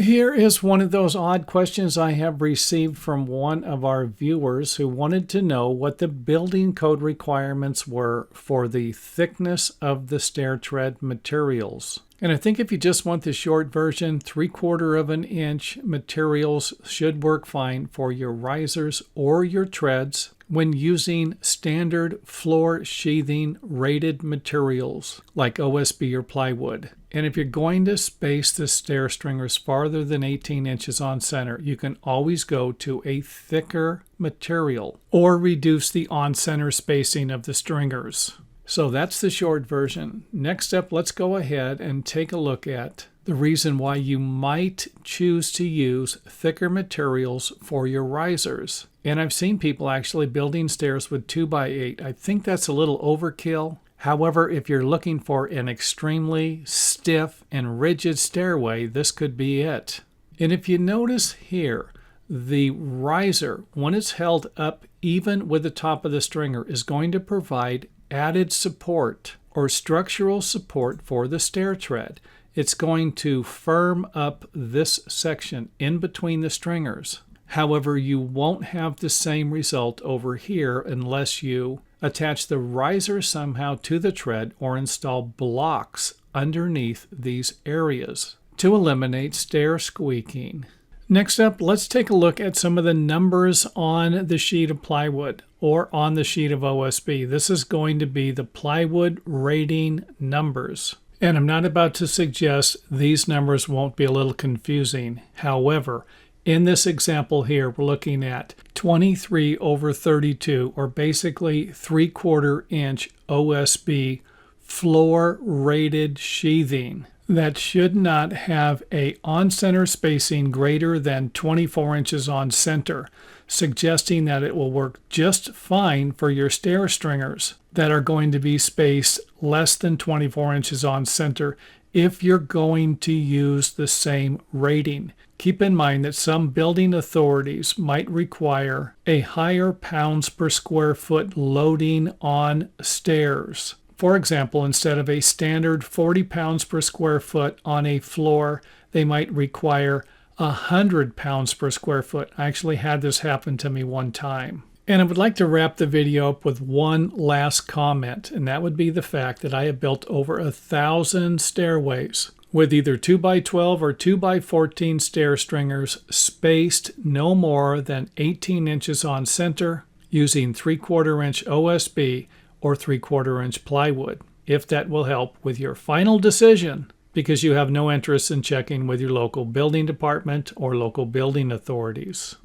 Here is one of those odd questions I have received from one of our viewers who wanted to know what the building code requirements were for the thickness of the stair tread materials. And I think if you just want the short version, 3/4 of an inch materials should work fine for your risers or your treads when using standard floor sheathing rated materials like O.S.B or plywood. And if you're going to space the stair stringers farther than 18 inches on center, you can always go to a thicker material or reduce the on-center spacing of the stringers. So that's the short version. Next up, let's go ahead and take a look at the reason why you might choose to use thicker materials for your risers. And I've seen people actually building stairs with 2x8. I think that's a little overkill. However, if you're looking for an extremely stiff and rigid stairway, this could be it. And if you notice here, the riser, when it's held up even with the top of the stringer, is going to provide added support or structural support for the stair tread. It's going to firm up this section in between the stringers. However, you won't have the same result over here unless you attach the riser somehow to the tread or install blocks underneath these areas to eliminate stair squeaking. Next up, let's take a look at some of the numbers on the sheet of plywood or on the sheet of O.S.B. This is going to be the plywood rating numbers. And I'm not about to suggest these numbers won't be a little confusing. However, in this example here, we're looking at 23/32, or basically 3/4 inch O.S.B floor rated sheathing that should not have a on-center spacing greater than 24 inches on center, suggesting that it will work just fine for your stair stringers that are going to be spaced less than 24 inches on center if you're going to use the same rating. Keep in mind that some building authorities might require a higher pounds per square foot loading on stairs. For example, instead of a standard 40 pounds per square foot on a floor, they might require 100 pounds per square foot. I actually had this happen to me one time. And I would like to wrap the video up with one last comment, and that would be the fact that I have built over 1,000 stairways with either 2x12 or 2x14 stair stringers spaced no more than 18 inches on center using 3/4 inch O.S.B or 3/4 inch plywood, if that will help with your final decision because you have no interest in checking with your local building department or local building authorities.